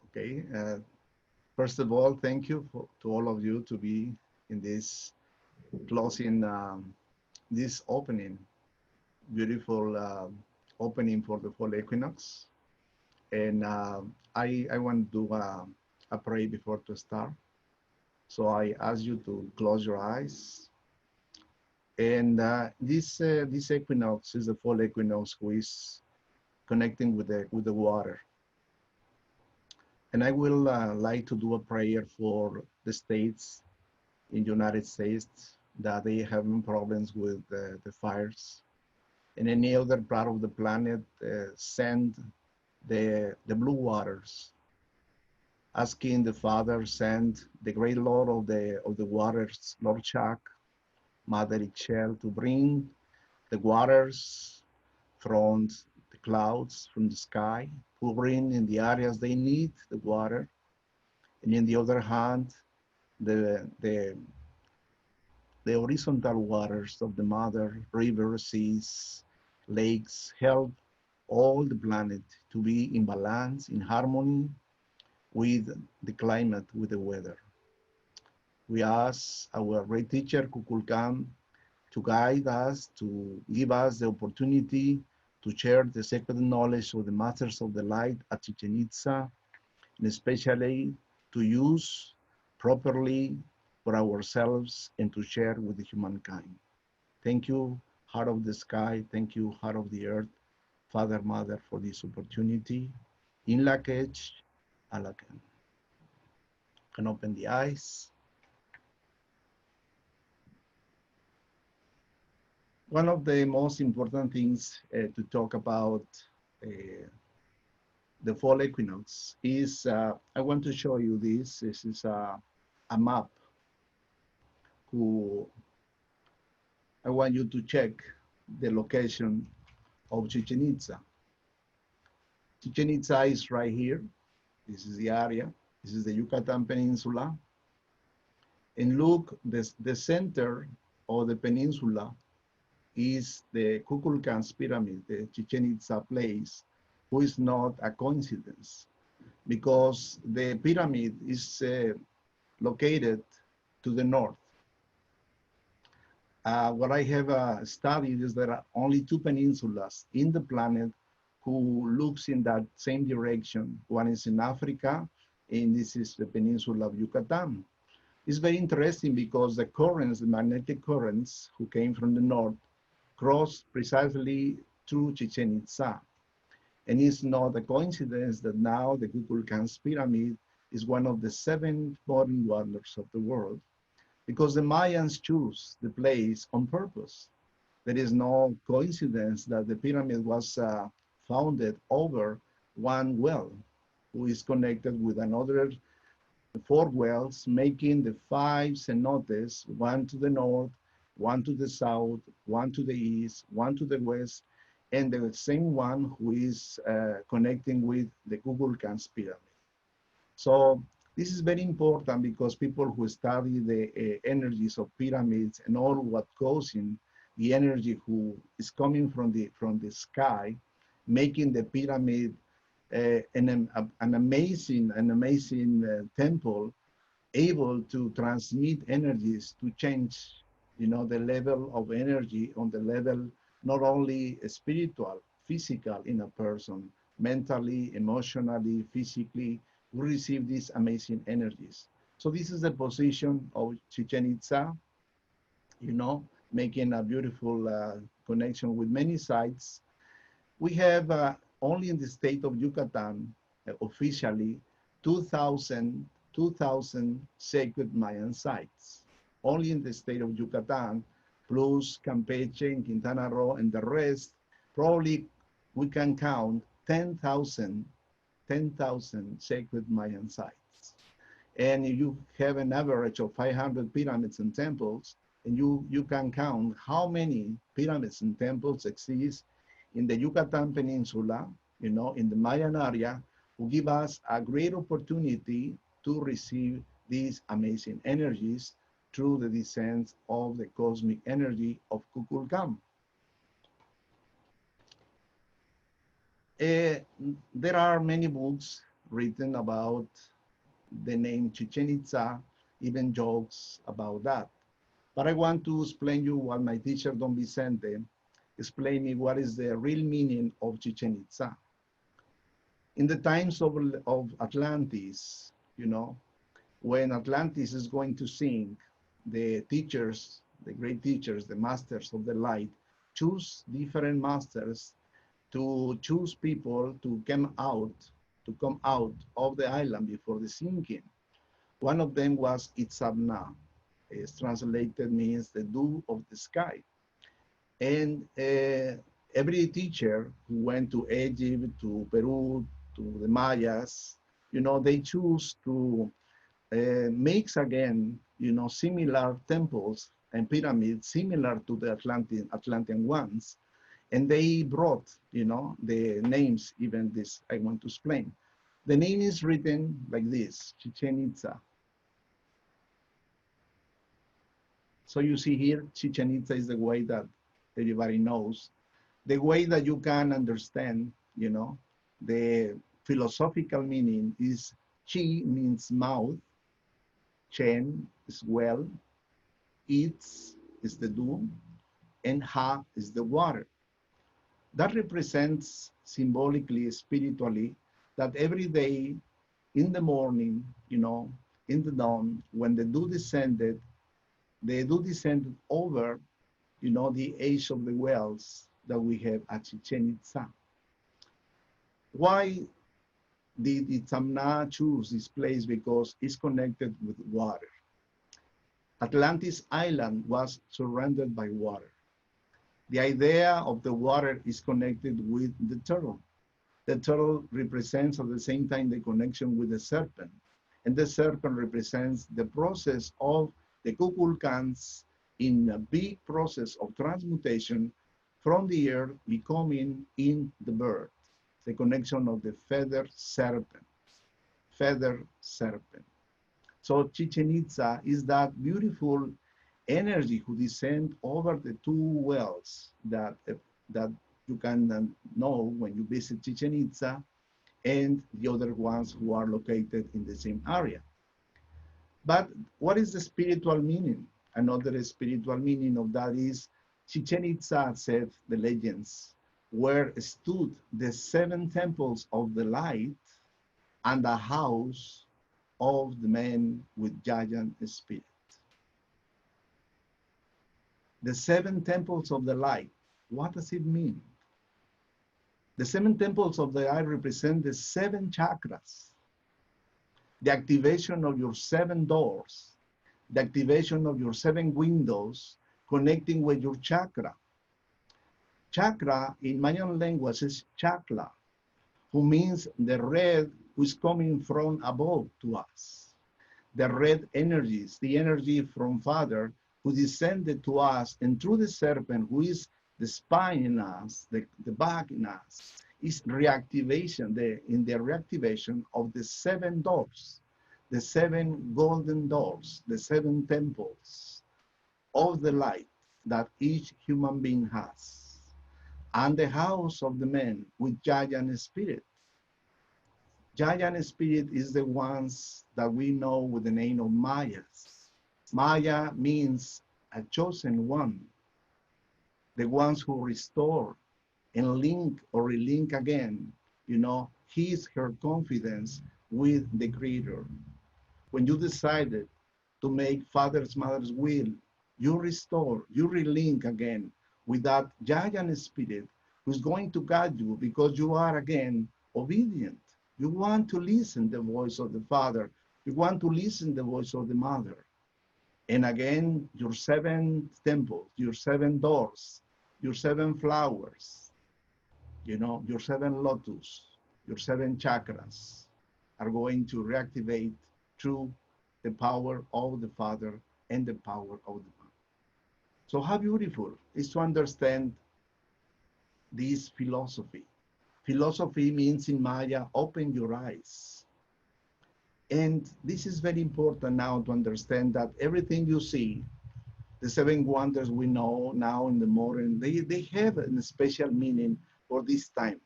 Okay. First of all, thank you to all of you to be in this closing, this opening, beautiful opening for the fall equinox. And I want to do a prayer before to start. So I ask you to close your eyes. And this equinox is the fall equinox, who is connecting with the water. And I will like to do a prayer for the states in the United States that they having problems with the fires. And any other part of the planet, send the blue waters, asking the Father, send the great Lord of the waters, Lord Shak, Mother Ichel, to bring the waters from the clouds, from the sky, to bring in the areas they need the water. And in the other hand, the, the, the horizontal waters of the mother, rivers, seas, lakes, help all the planet to be in balance, in harmony with the climate, with the weather. We ask our great teacher, Kukulkan, to guide us, to give us the opportunity to share the sacred knowledge of the Masters of the Light at Chichen Itza, and especially to use properly for ourselves and to share with the humankind. Thank you, Heart of the Sky. Thank you, Heart of the Earth, Father, Mother, for this opportunity. In lak'ech, alakan. Can open the eyes. One of the most important things to talk about uh, the fall equinox is, I want to show you this. This is a map who I want you to check the location of Chichen Itza. Chichen Itza is right here. This is the area. This is the Yucatan Peninsula. And look, the center of the peninsula is the Kukulkan's pyramid, the Chichen Itza place, who is not a coincidence, because the pyramid is located to the north. What I have studied is there are only two peninsulas in the planet who looks in that same direction. One is in Africa, and this is the peninsula of Yucatan. It's very interesting because the currents, the magnetic currents who came from the north, crossed precisely through Chichen Itza. And it's not a coincidence that now the Kukulkan's pyramid is one of the 7 modern wonders of the world, because the Mayans choose the place on purpose. There is no coincidence that the pyramid was founded over one well, who is connected with another 4 wells, making the 5 cenotes, one to the north, one to the south, one to the east, one to the west, and the same one who is connecting with the Kukulkan's pyramid. So this is very important because people who study the energies of pyramids and all what goes in the energy who is coming from the sky, making the pyramid an amazing temple, able to transmit energies to change, the level of energy on the level not only spiritual, physical in a person, mentally, emotionally, physically, we receive these amazing energies. So this is the position of Chichen Itza, making a beautiful connection with many sites. We have only in the state of Yucatan, officially, 2,000 sacred Mayan sites. Only in the state of Yucatan, plus Campeche and Quintana Roo and the rest, probably we can count 10,000 sacred Mayan sites. And you have an average of 500 pyramids and temples, and you can count how many pyramids and temples exist in the Yucatan Peninsula, in the Mayan area, who give us a great opportunity to receive these amazing energies through the descent of the cosmic energy of Kukulkan. There are many books written about the name Chichen Itza, even jokes about that. But I want to explain you what my teacher, Don Vicente, explained me what is the real meaning of Chichen Itza. In the times of Atlantis, you know, when Atlantis is going to sink, the teachers, the great teachers, the masters of the light, choose different masters to choose people to come out of the island before the sinking. One of them was Itzamna. It's translated means the dew of the sky. And every teacher who went to Egypt, to Peru, to the Mayas, you know, they choose to makes again, you know, similar temples and pyramids similar to the Atlantean ones. And they brought, you know, the names, even this I want to explain. The name is written like this, Chichen Itza. So you see here, Chichen Itza is the way that everybody knows, the way that you can understand, you know, the philosophical meaning is Chi means mouth, Chen is well, Itz is the dew, and Ha is the water. That represents symbolically, spiritually, that every day in the morning, you know, in the dawn, when the dew descended over, you know, the age of the wells that we have at Chichen Itza. Why did Itzamna choose this place? Because it's connected with water. Atlantis Island was surrounded by water. The idea of the water is connected with the turtle. The turtle represents at the same time the connection with the serpent. And the serpent represents the process of the Kukulkans in a big process of transmutation from the earth becoming in the bird. The connection of the feathered serpent. Feathered serpent. So Chichen Itza is that beautiful energy who descend over the two wells that you can know when you visit Chichen Itza and the other ones who are located in the same area. But what is the spiritual meaning? Another spiritual meaning of that is Chichen Itza, said the legends, where stood the 7 temples of the light and the house of the men with giant spirit. The 7 temples of the light, what does it mean? The 7 temples of the light represent the 7 chakras, the activation of your 7 doors, the activation of your 7 windows connecting with your chakra. Chakra in Mayan language is chakla, who means the red who is coming from above to us. The red energies, the energy from Father who descended to us, and through the serpent who is the spine in us, the back in us, is reactivation, in the reactivation of the 7 doors, the 7 golden doors, the 7 temples of the light that each human being has, and the house of the men with giant spirit. Giant spirit is the ones that we know with the name of Mayas. Maya means a chosen one, the ones who restore and link or relink again, you know, her confidence with the Creator. When you decided to make Father's, Mother's will, you restore, you relink again with that giant spirit who's going to guide you because you are again obedient. You want to listen the voice of the Father. You want to listen the voice of the Mother. And again, your 7 temples, your 7 doors, your 7 flowers, you know, your 7 lotus, your 7 chakras are going to reactivate through the power of the Father and the power of the Mother. So how beautiful is to understand this philosophy. Philosophy means in Maya, open your eyes. And this is very important now to understand that everything you see, the 7 wonders we know now in the modern, they have a special meaning for this time.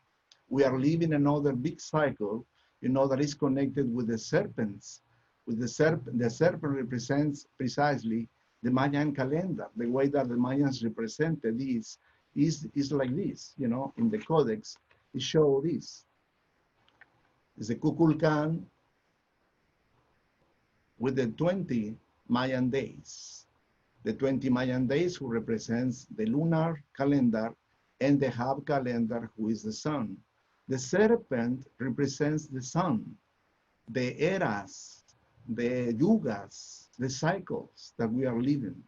We are living another big cycle you know, that is connected with the serpents. With the serpent represents precisely the Mayan calendar. The way that the Mayans represented this is like this, you know, in the codex, it shows this. It's the Kukulkan with the 20 Mayan days. The 20 Mayan days who represents the lunar calendar and the half calendar who is the sun. The serpent represents the sun, the eras, the yugas, the cycles that we are living.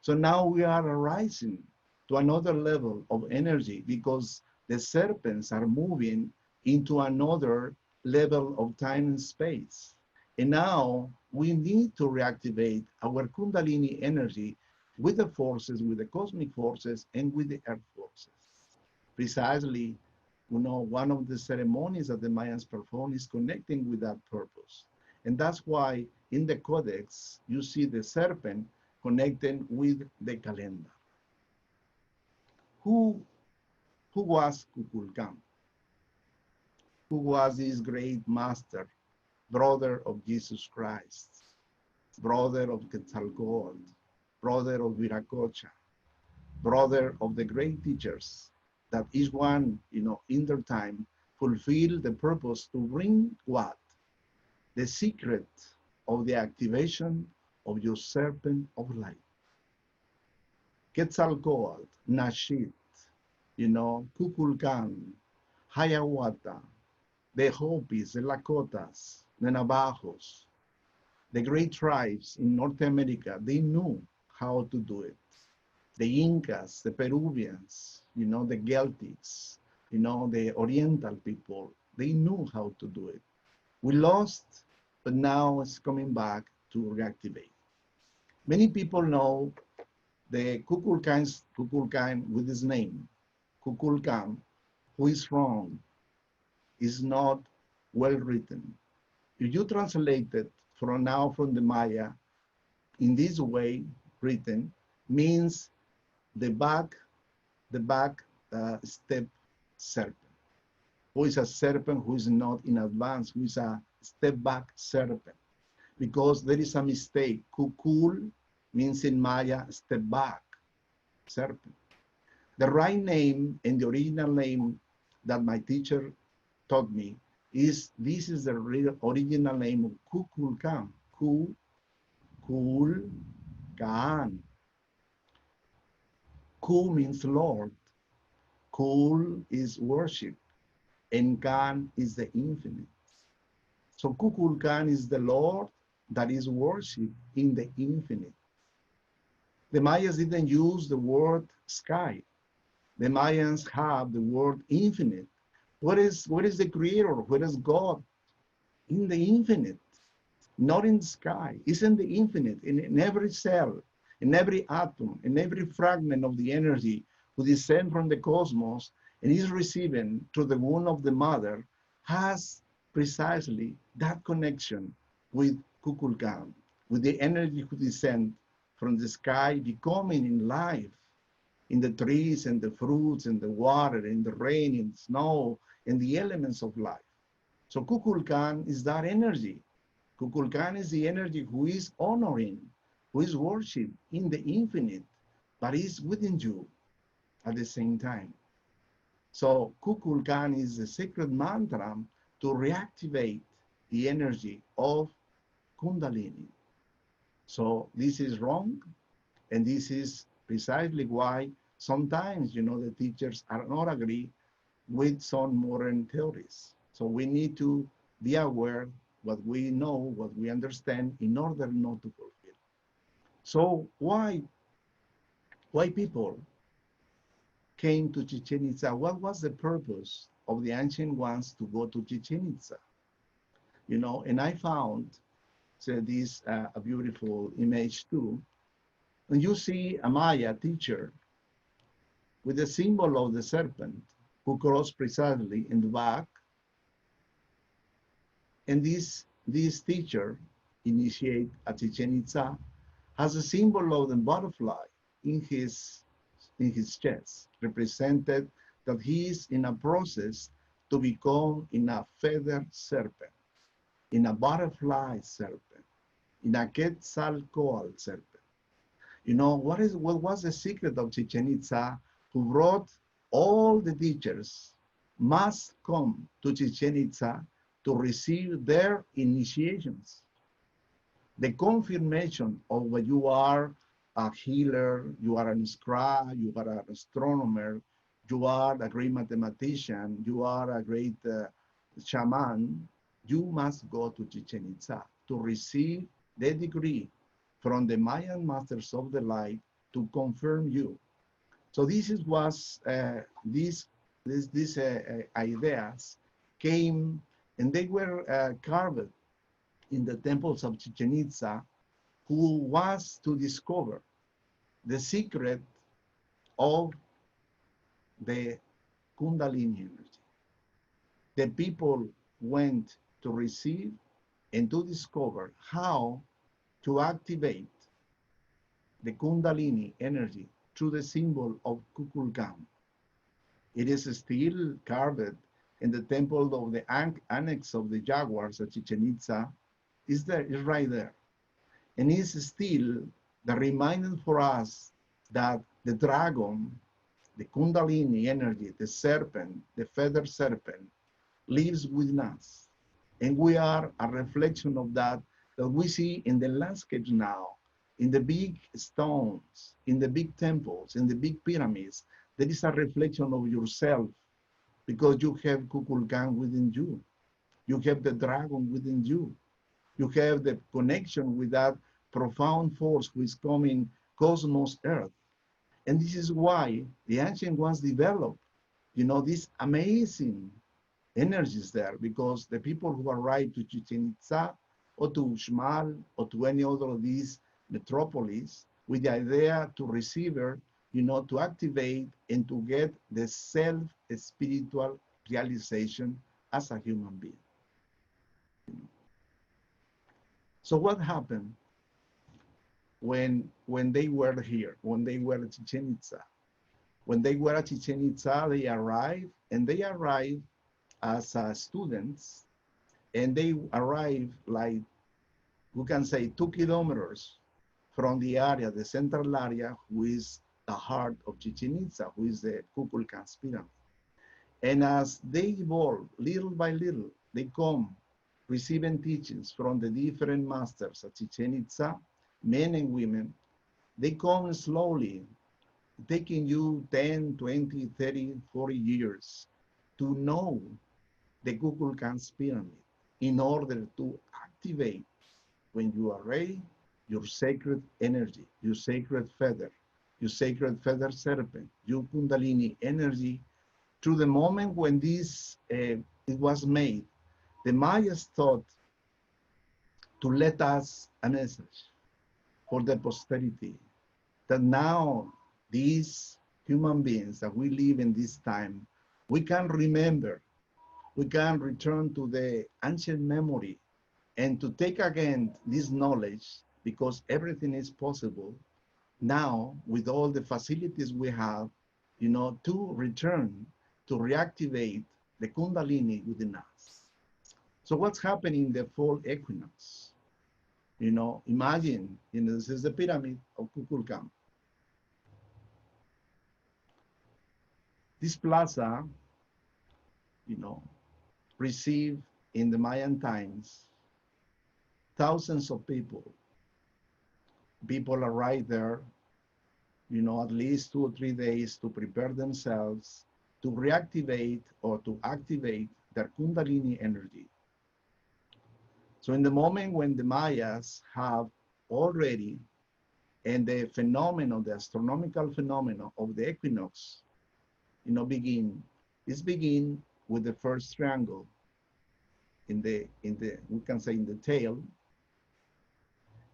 So now we are rising to another level of energy because the serpents are moving into another level of time and space. And now we need to reactivate our Kundalini energy with the forces, with the cosmic forces, and with the earth forces. Precisely, you know, one of the ceremonies that the Mayans perform is connecting with that purpose. And that's why in the codex, you see the serpent connecting with the calendar. Who was Kukulkan? Who was this great master, brother of Jesus Christ, brother of Quetzalcoatl, brother of Viracocha, brother of the great teachers that each one, you know, in their time fulfill the purpose to bring what? The secret of the activation of your serpent of light. Quetzalcoatl, Nashit, you know, Kukulkan, Hiawatha, the Hopis, the Lakotas, the Navajos, the great tribes in North America, they knew how to do it. The Incas, the Peruvians, you know, the Celtics, you know, the Oriental people, they knew how to do it. We lost, but now it's coming back to reactivate. Many people know the Kukulkan with his name, Kukulkan, who is wrong, is not well written. If you translate it from the Maya, in this way written, means the back step serpent. Who is a serpent who is not in advance, who is a step back serpent. Because there is a mistake. Kukul means in Maya, step back, serpent. The right name and the original name that my teacher taught me is, this is the original name of Kukulkan. Kukulkan. Ku means Lord. Kul is worship. And Kan is the infinite. So Kukulkan is the Lord that is worship in the infinite. The Mayas didn't use the word sky. The Mayans have the word infinite. What is the creator? What is God? In the infinite, not in the sky. It's in the infinite, in every cell, in every atom, in every fragment of the energy who descend from the cosmos and is receiving through the womb of the mother, has precisely that connection with Kukulkan, with the energy who descend from the sky, becoming in life, in the trees and the fruits and the water and the rain and the snow and the elements of life. So Kukulkan is that energy. Kukulkan is the energy who is honoring, who is worship in the infinite, but is within you at the same time. So Kukulkan is the sacred mantra to reactivate the energy of Kundalini. So this is wrong, and this is precisely why sometimes, you know, the teachers are not agree with some modern theories. So we need to be aware what we know, what we understand, in order not to fulfill. So why people came to Chichen Itza? What was the purpose of the ancient ones to go to Chichen Itza? You know, and I found this a beautiful image too. And you see a Maya teacher with the symbol of the serpent who crossed precisely in the back. And this teacher, initiate at Chichen Itza, has a symbol of the butterfly in his chest, represented that he is in a process to become in a feathered serpent. in a butterfly serpent, in a Quetzalcoatl serpent. You know, what was the secret of Chichen Itza, who brought all the teachers must come to Chichen Itza to receive their initiations. The confirmation of what you are, a healer, you are an scribe, you are an astronomer, you are a great mathematician, you are a great shaman, you must go to Chichen Itza to receive the degree from the Mayan masters of the light to confirm you. So this is was these ideas came and they were carved in the temples of Chichen Itza, who was to discover the secret of the Kundalini energy. The people went to receive and to discover how to activate the Kundalini energy through the symbol of Kukulkan. It is still carved in the temple of the annex of the jaguars at Chichen Itza. Is right there. And it's still the reminder for us that the dragon, the Kundalini energy, the serpent, the feathered serpent, lives within us. And we are a reflection of that we see in the landscapes now, in the big stones, in the big temples, in the big pyramids. There is a reflection of yourself because you have Kukulkan within you. You have the dragon within you. You have the connection with that profound force which is coming cosmos earth. And this is why the ancient ones developed, you know, these amazing energies there, because the people who arrived to Chichen Itza or to Uxmal or to any other of these metropolis with the idea to receive her, you know, to activate and to get the self-spiritual realization as a human being. So what happened when they were here, when they were at Chichen Itza? When they were at Chichen Itza, they arrived as students, and they arrived like, we can say 2 kilometers from the area, the central area, who is the heart of Chichen Itza, who is the Kukulkan's pyramid. And as they evolve, little by little, they come receiving teachings from the different masters at Chichen Itza, men and women. They come slowly, taking you 10, 20, 30, 40 years to know the Kukulkan's pyramid in order to activate, when you are ready, your sacred energy, your sacred feather serpent, your Kundalini energy. Through the moment when this it was made, the Mayas thought to let us a message for the posterity that now these human beings that we live in this time, we can remember, we can return to the ancient memory and to take again this knowledge, because everything is possible now with all the facilities we have, you know, to return, to reactivate the Kundalini within us. So what's happening in the fall equinox? You know, imagine, you know, this is the pyramid of Kukulkan. This plaza, you know, received in the Mayan times thousands of people. People arrive there, you know, at least 2 or 3 days to prepare themselves to reactivate or to activate their Kundalini energy. So in the moment when the Mayas have already, and the phenomenon, the astronomical phenomenon of the equinox, you know, begin with the first triangle in the we can say in the tail,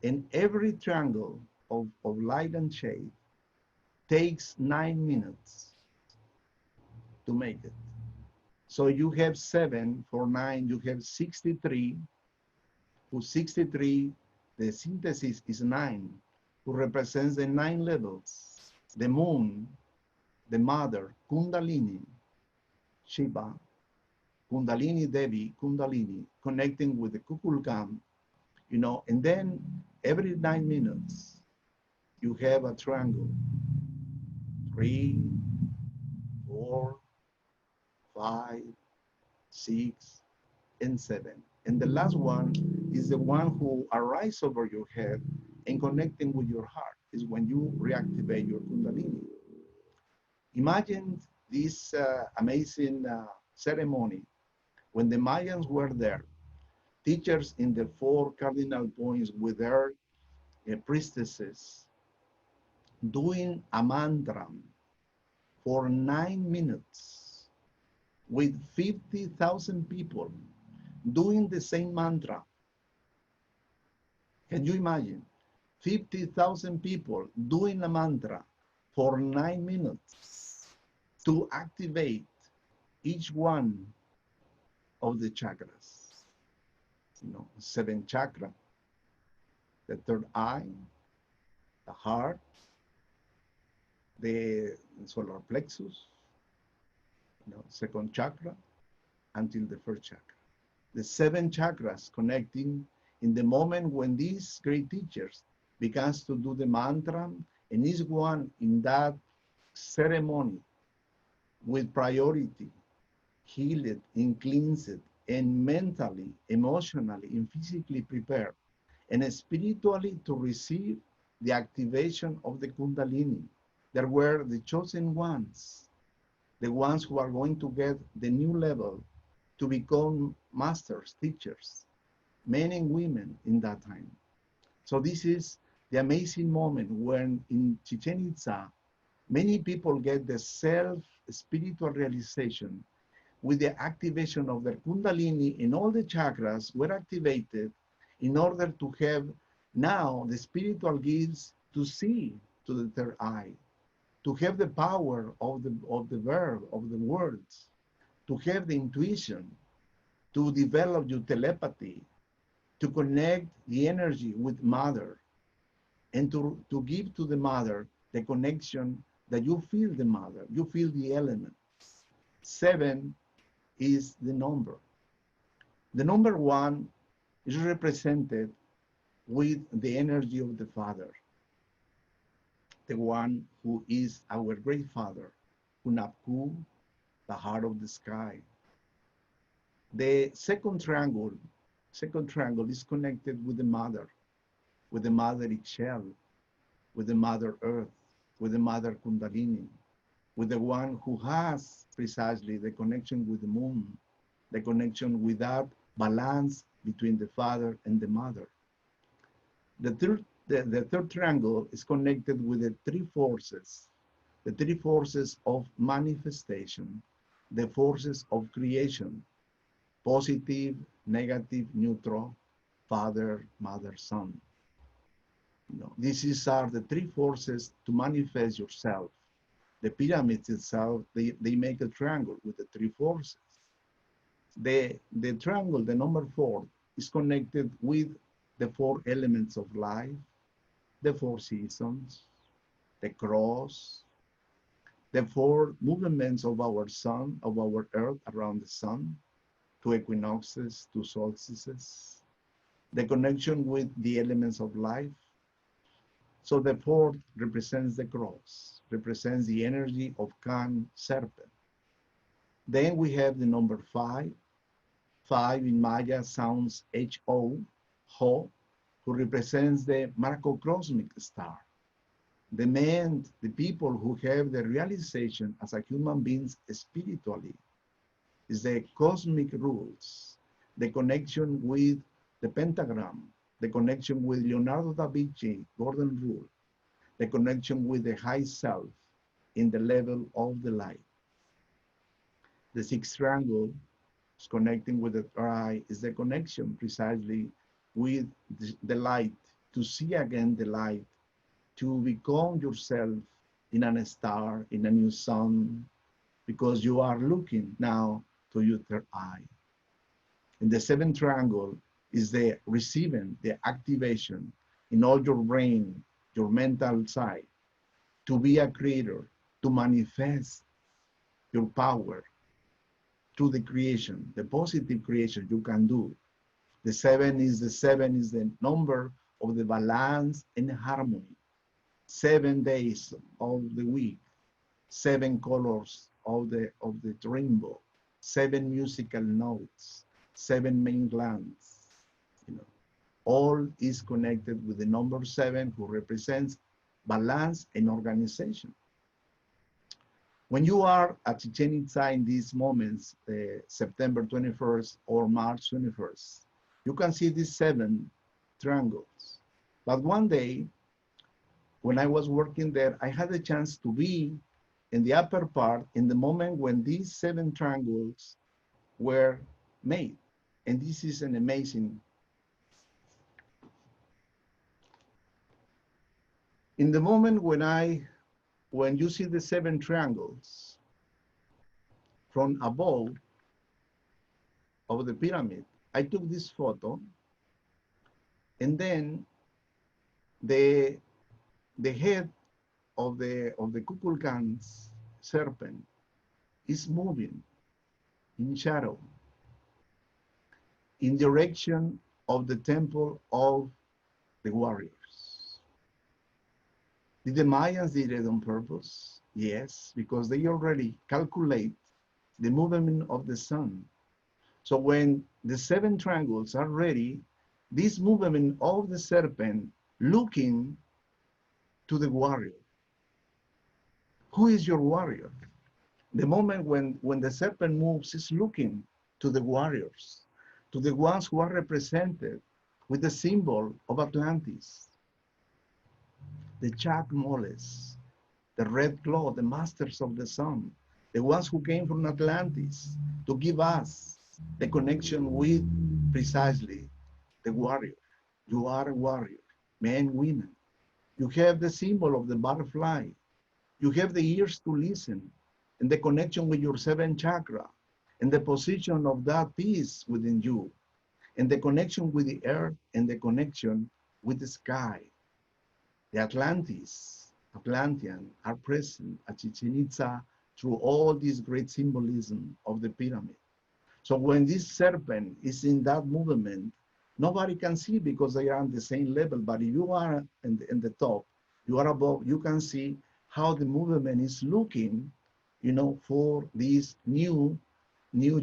and every triangle of light and shade takes 9 minutes to make it. So you have 7 for 9, you have 63, who 63, the synthesis is 9, who represents the 9 levels, the moon, the mother, Kundalini, Shiva, Kundalini Devi, Kundalini, connecting with the Kukulkan, you know, and then every 9 minutes, you have a triangle, 3, 4, 5, 6, and 7. And the last one is the one who arises over your head and connecting with your heart, is when you reactivate your Kundalini. Imagine this amazing ceremony when the Mayans were there, teachers in the 4 cardinal points with their priestesses doing a mantra for 9 minutes with 50,000 people doing the same mantra. Can you imagine? 50,000 people doing a mantra for 9 minutes to activate each one of the chakras. You know, 7 chakra, the 3rd eye, the heart, the solar plexus, you know, 2nd chakra, until the 1st chakra. The 7 chakras connecting in the moment when these great teachers begins to do the mantra, and each one in that ceremony with priority, heal it and cleanse it, and mentally, emotionally, and physically prepared, and spiritually to receive the activation of the Kundalini. There were the chosen ones, the ones who are going to get the new level to become masters, teachers, men and women in that time. So this is the amazing moment when in Chichen Itza, many people get the self-spiritual realization with the activation of their Kundalini, and all the chakras were activated in order to have now the spiritual gifts to see to the 3rd eye, to have the power of the verb, of the words, to have the intuition, to develop your telepathy, to connect the energy with mother, and to give to the mother the connection that you feel the mother, you feel the element. 7 is the number. The number 1 is represented with the energy of the Father, the one who is our great Father, Hunapku, the heart of the sky. The second triangle is connected with the mother Ixchel, with the mother earth, with the mother Kundalini, with the one who has precisely the connection with the moon, the connection with that balance between the father and the mother. The third triangle is connected with the 3 forces, the 3 forces of manifestation, the forces of creation, positive, negative, neutral, father, mother, son. You know, these are the 3 forces to manifest yourself. The pyramids itself, they make a triangle with the 3 forces. The triangle, the number 4, is connected with the 4 elements of life, the 4 seasons, the cross, the 4 movements of our sun, of our earth around the sun, 2 equinoxes, 2 solstices, the connection with the elements of life. So the 4th represents the cross, represents the energy of Kan serpent. Then we have the number 5. 5 in Maya sounds H-O, Ho, who represents the macrocosmic star. The men, the people who have the realization as a human beings spiritually, is the cosmic rules, the connection with the pentagram, the connection with Leonardo da Vinci, golden rule, the connection with the high self in the level of the light. The 6th triangle is connecting with the eye, is the connection precisely with the light, to see again the light, to become yourself in a star, in a new sun, because you are looking now to your 3rd eye. And the 7th triangle is the receiving, the activation in all your brain, your mental side, to be a creator, to manifest your power, through the creation, the positive creation you can do. The seven is the number of the balance and harmony. 7 days of the week, 7 colors of the rainbow, 7 musical notes, 7 main glands. You know, all is connected with the number 7, who represents balance and organization. When you are at Chichen Itza in these moments, September 21st or March 21st, you can see these 7 triangles. But one day, when I was working there, I had a chance to be in the upper part in the moment when these 7 triangles were made. And this is an amazing. In the moment when you see the 7 triangles from above of the pyramid, I took this photo, and then the head of the Kukulkan's serpent is moving in shadow in direction of the temple of the warriors. Did the Mayans did it on purpose? Yes, because they already calculate the movement of the sun. So when the 7 triangles are ready, this movement of the serpent looking to the warrior. Who is your warrior? The moment when the serpent moves is looking to the warriors, to the ones who are represented with the symbol of Atlantis. The Chacmoles, the red claw, the masters of the sun, the ones who came from Atlantis to give us the connection with precisely the warrior. You are a warrior, men, women. You have the symbol of the butterfly. You have the ears to listen, and the connection with your 7th chakra, and the position of that peace within you, and the connection with the earth, and the connection with the sky. The Atlantean are present at Chichen Itza through all this great symbolism of the pyramid. So when this serpent is in that movement, nobody can see because they are on the same level, but if you are in the top, you are above, you can see how the movement is looking, for this new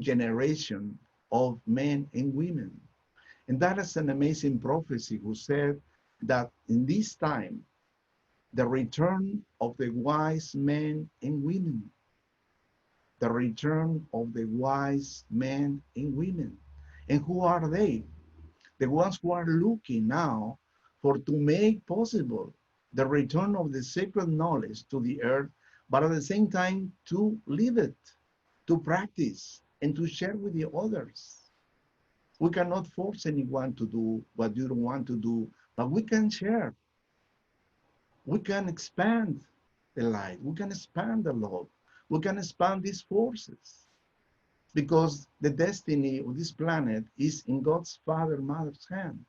generation of men and women. And that is an amazing prophecy who said that in this time, the return of the wise men and women, the return of the wise men and women. And who are they? The ones who are looking now to make possible the return of the sacred knowledge to the earth, but at the same time to live it, to practice, and to share with the others. We cannot force anyone to do what you don't want to do, but we can share. We can expand the light. We can expand the love. We can expand these forces, because the destiny of this planet is in God's Father, Mother's hand.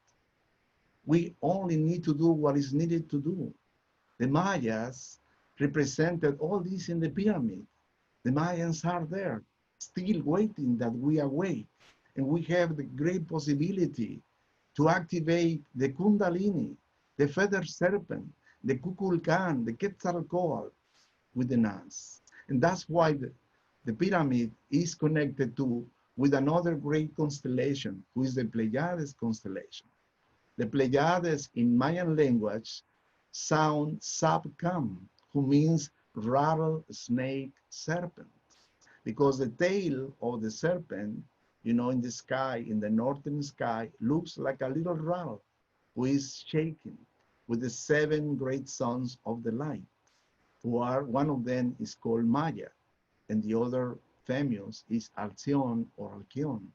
We only need to do what is needed to do. The Mayas represented all this in the pyramid. The Mayans are there, still waiting that we awake. And we have the great possibility to activate the Kundalini, the feather serpent, the Kukulkan, the Quetzalcoatl within us. And that's why the pyramid is connected with another great constellation, who is the Pleiades constellation. The Pleiades in Mayan language sound Sapkam, who means rattlesnake serpent, because the tail of the serpent, in the sky, in the northern sky, looks like a little rattle who is shaking with the 7 great sons of the light, one of them is called Maya, and the other famous is Alcyon or Alcyon.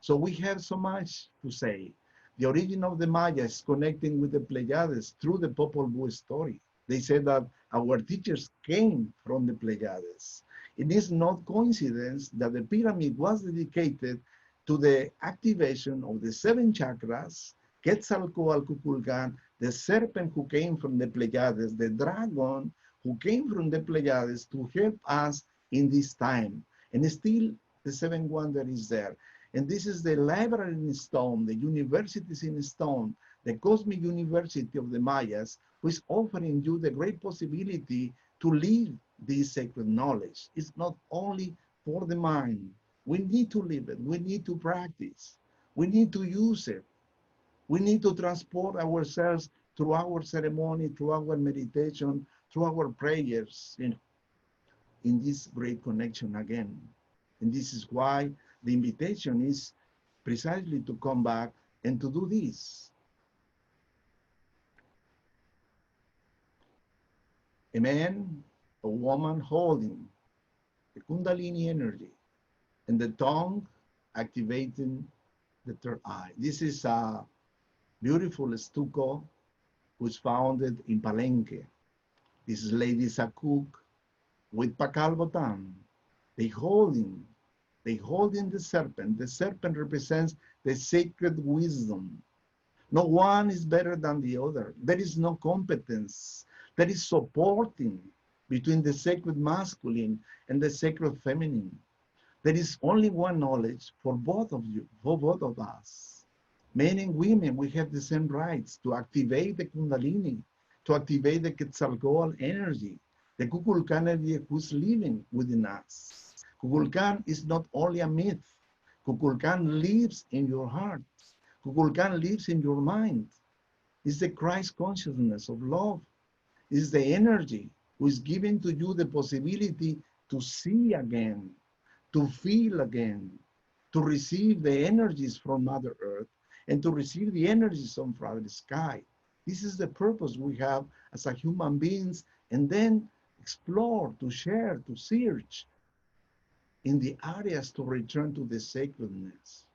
So we have so much to say. The origin of the Maya is connecting with the Pleiades through the Popol Vuh story. They said that our teachers came from the Pleiades. It is not coincidence that the pyramid was dedicated to the activation of the 7 chakras, Quetzalcoatl, Kukulkan, the serpent who came from the Pleiades, the dragon who came from the Pleiades to help us in this time. And still The seventh wonder is there. And this is the library in stone, the universities in stone, the cosmic university of the Mayas, who is offering you the great possibility to live this sacred knowledge. It's not only for the mind. We need to live it. We need to practice. We need to use it. We need to transport ourselves through our ceremony, through our meditation, through our prayers, in this great connection again. And this is why the invitation is precisely to come back and to do this. A man, a woman holding the Kundalini energy, and the tongue activating the third eye. This is a beautiful stucco which founded in Palenque. These ladies are cook with Pakal Botan. They holding the serpent. The serpent represents the sacred wisdom. No one is better than the other. There is no competence. There is supporting between the sacred masculine and the sacred feminine. There is only one knowledge for both of you, for both of us. Men and women, we have the same rights to activate the Kundalini, to activate the Quetzalcoatl energy, the Kukulkan energy who's living within us. Kukulkan is not only a myth. Kukulkan lives in your heart. Kukulkan lives in your mind. It's the Christ consciousness of love. It's the energy who is giving to you the possibility to see again, to feel again, to receive the energies from Mother Earth, and to receive the energies from the sky. This is the purpose we have as a human beings, and then explore, to share, to search in the areas to return to the sacredness.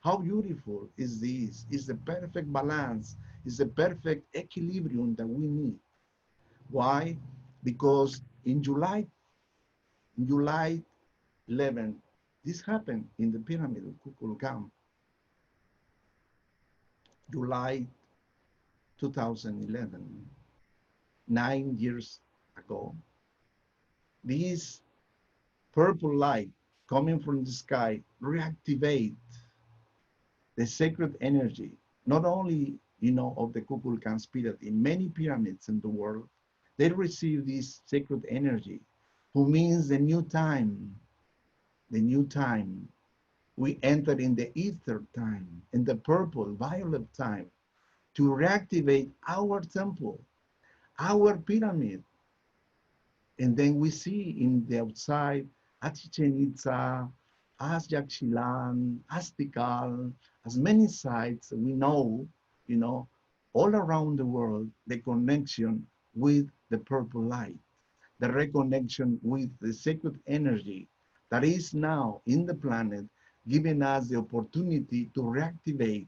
How beautiful is this? Is the perfect balance, is the perfect equilibrium that we need. Why? Because in July 11, this happened in the pyramid of Kukulkan, July 2011, 9 years ago. This purple light coming from the sky reactivate the sacred energy, not only, of the Kukulkan spirit. In many pyramids in the world, they receive this sacred energy, who means the new time, the new time. We enter in the ether time, in the purple, violet time, to reactivate our temple, our pyramid. And then we see in the outside, as Chichen Itza, as Yaxchilan, as Tikal, as many sites we know, all around the world, the connection with the purple light, the reconnection with the sacred energy that is now in the planet, giving us the opportunity to reactivate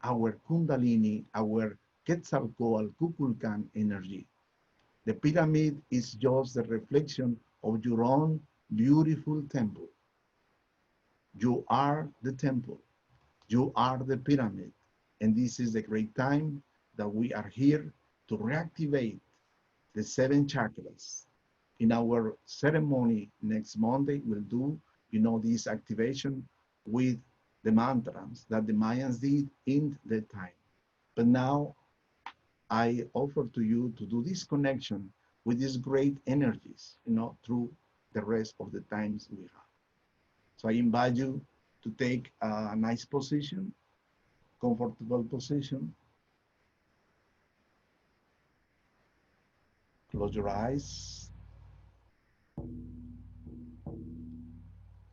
our Kundalini, our Quetzalcoatl, Kukulkan energy. The pyramid is just the reflection of your own beautiful temple. You are the temple. You are the pyramid. And this is the great time that we are here to reactivate the 7 chakras. In our ceremony next Monday, we'll do, this activation with the mantras that the Mayans did in the time. But now I offer to you to do this connection with these great energies, through the rest of the times we have. So I invite you to take a nice position, comfortable position. Close your eyes.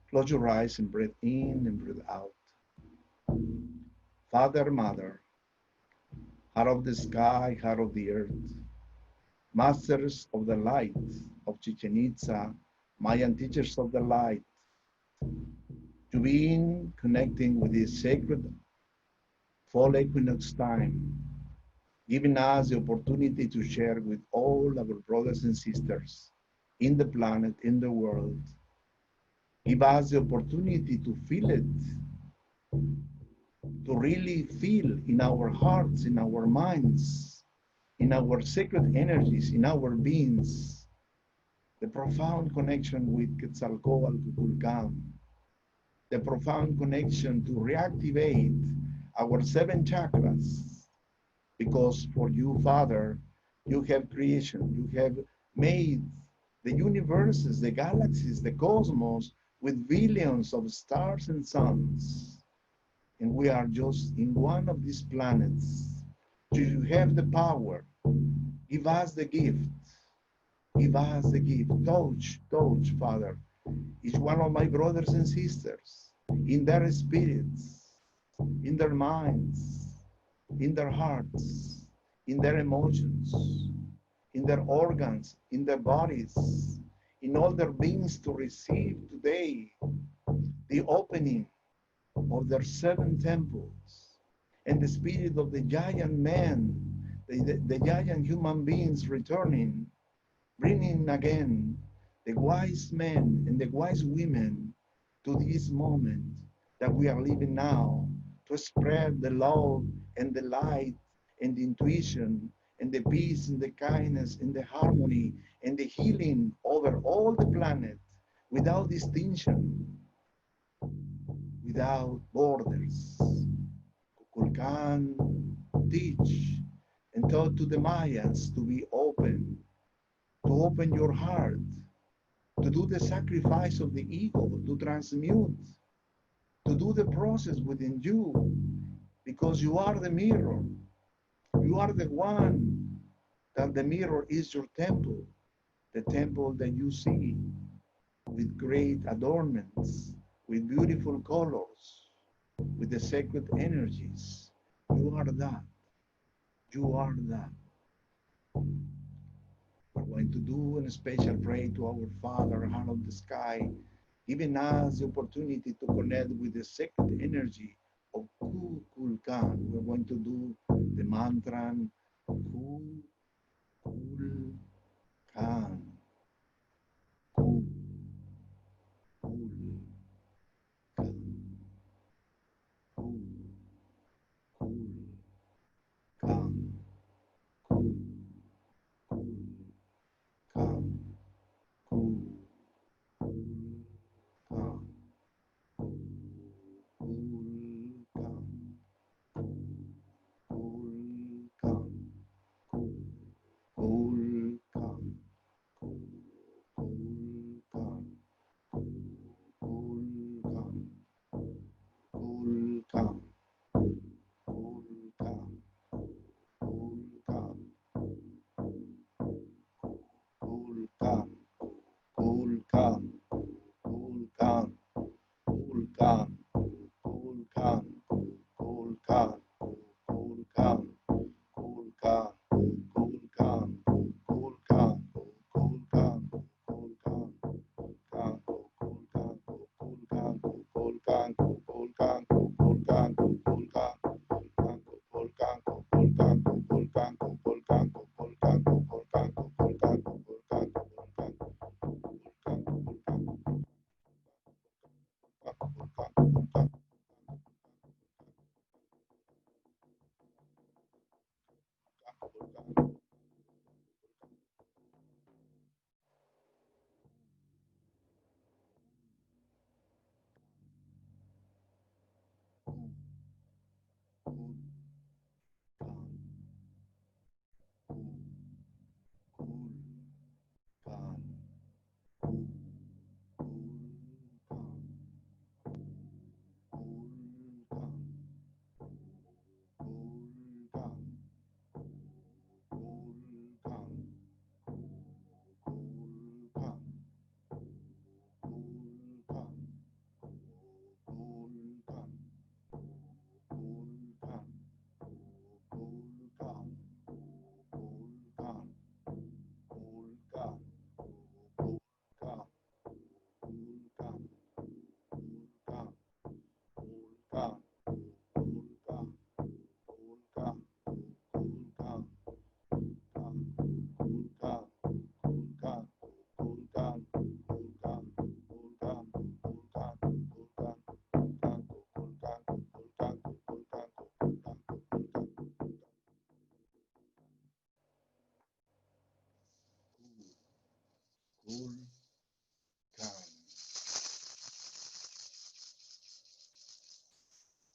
Close your eyes and breathe in and breathe out. Father, Mother, heart of the sky, heart of the earth, masters of the light of Chichen Itza, Mayan teachers of the light, to be connecting with this sacred fall equinox time, giving us the opportunity to share with all our brothers and sisters in the planet, in the world. Give us the opportunity to feel it, to really feel in our hearts, in our minds, in our sacred energies, in our beings, the profound connection with Quetzalcoatl, Kukulkan, the profound connection to reactivate our seven chakras. Because for you, Father, you have creation, you have made the universes, the galaxies, the cosmos with billions of stars and suns. And we are just in one of these planets. So you have the power. Give us the gift. Give us the gift. Touch, touch, Father, each one of my brothers and sisters in their spirits, in their minds, in their hearts, in their emotions, in their organs, in their bodies, in all their beings to receive today the opening of their seven temples and the spirit of the giant man, the giant human beings returning, bringing again the wise men and the wise women to this moment that we are living now to spread the love and the light and the intuition and the peace and the kindness and the harmony and the healing over all the planet without distinction, without borders. Kukulkan teach and taught to the Mayans to open your heart, to do the sacrifice of the ego, to transmute, to do the process within you, because you are the mirror. You are the one that the mirror is your temple, the temple that you see with great adornments, with beautiful colors, with the sacred energies. You are that. You are that. We're going to do a special prayer to our Father, Heart of the Sky, giving us the opportunity to connect with the sacred energy of Kukulkan. We're going to do the mantra Kukulkan.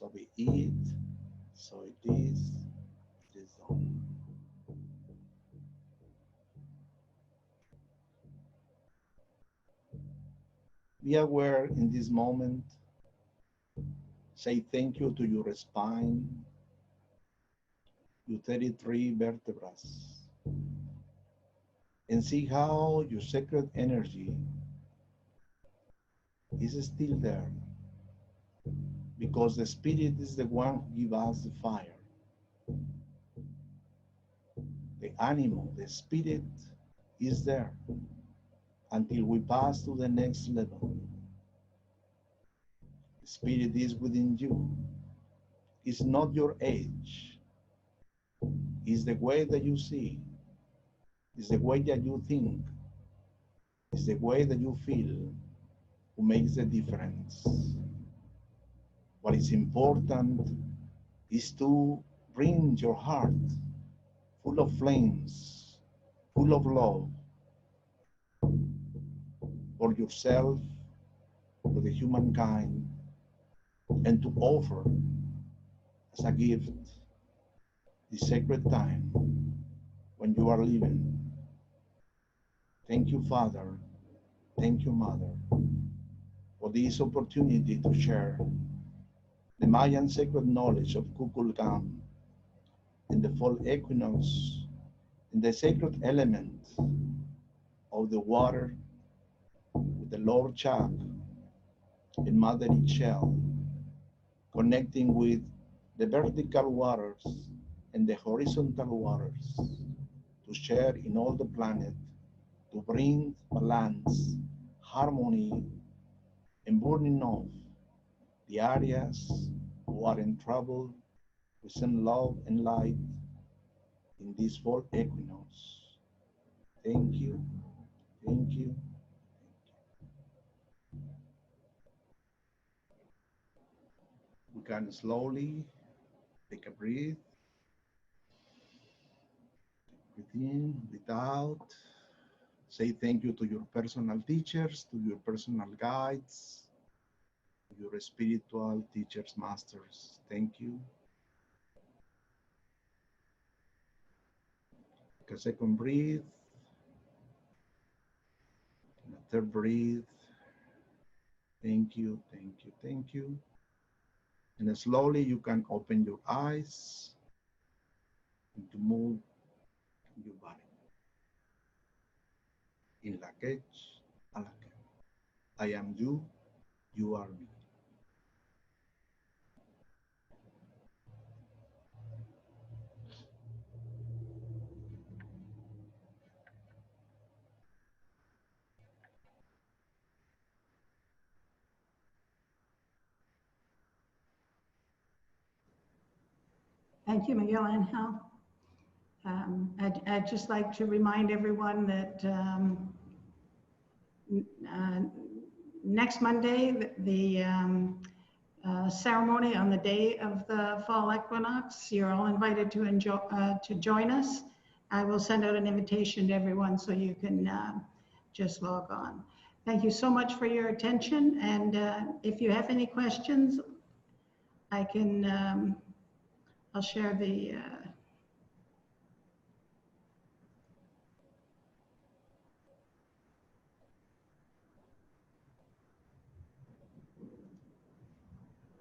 So be it, so it is done. Be aware in this moment. Say thank you to your spine, your 33 vertebrae, and see how your sacred energy is still there, because the spirit is the one who gives us the fire. The animal, the spirit is there until we pass to the next level. The spirit is within you. It's not your age. It's the way that you see. It's the way that you think. It's the way that you feel who makes the difference. What is important is to bring your heart full of flames, full of love for yourself, for the humankind, and to offer as a gift the sacred time when you are living. Thank you, Father. Thank you, Mother, for this opportunity to share the Mayan sacred knowledge of Kukulkan and the Fall Equinox and the sacred element of the water with the Lord Chak and Mother Ixchel, connecting with the vertical waters and the horizontal waters to share in all the planet, to bring balance, harmony, and burning off the areas who are in trouble. We send love and light in this fall equinox. Thank you, thank you. We can slowly take a breath. Breathe in, breathe out. Say thank you to your personal teachers, to your personal guides, to your spiritual teachers, masters. Thank you. Take a second breath. And a third breath. Thank you, thank you, thank you. And slowly you can open your eyes and to move your body. In lak'ech, lak'ech. I am you, you are me. Thank you, Miguel Angel. I'd just like to remind everyone that next Monday, the ceremony on the day of the fall equinox, you're all invited to join us. I will send out an invitation to everyone so you can just log on. Thank you so much for your attention. And if you have any questions, I can, I'll share the,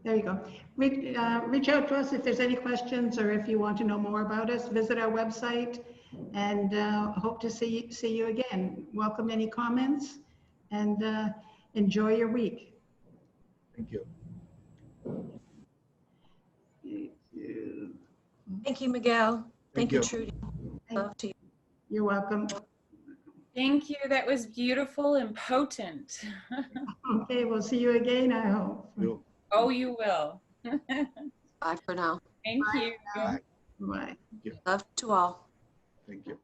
there you go. Reach out to us if there's any questions or if you want to know more about us. Visit our website and hope to see you again. Welcome any comments and enjoy your week. Thank you. Thank you, Miguel. Thank you, Trudy. Love to you. You're welcome. Thank you. That was beautiful and potent. Okay, we'll see you again, I hope. Oh, you will. Bye for now. Thank you. Bye. Bye. Thank you. Love to all. Thank you.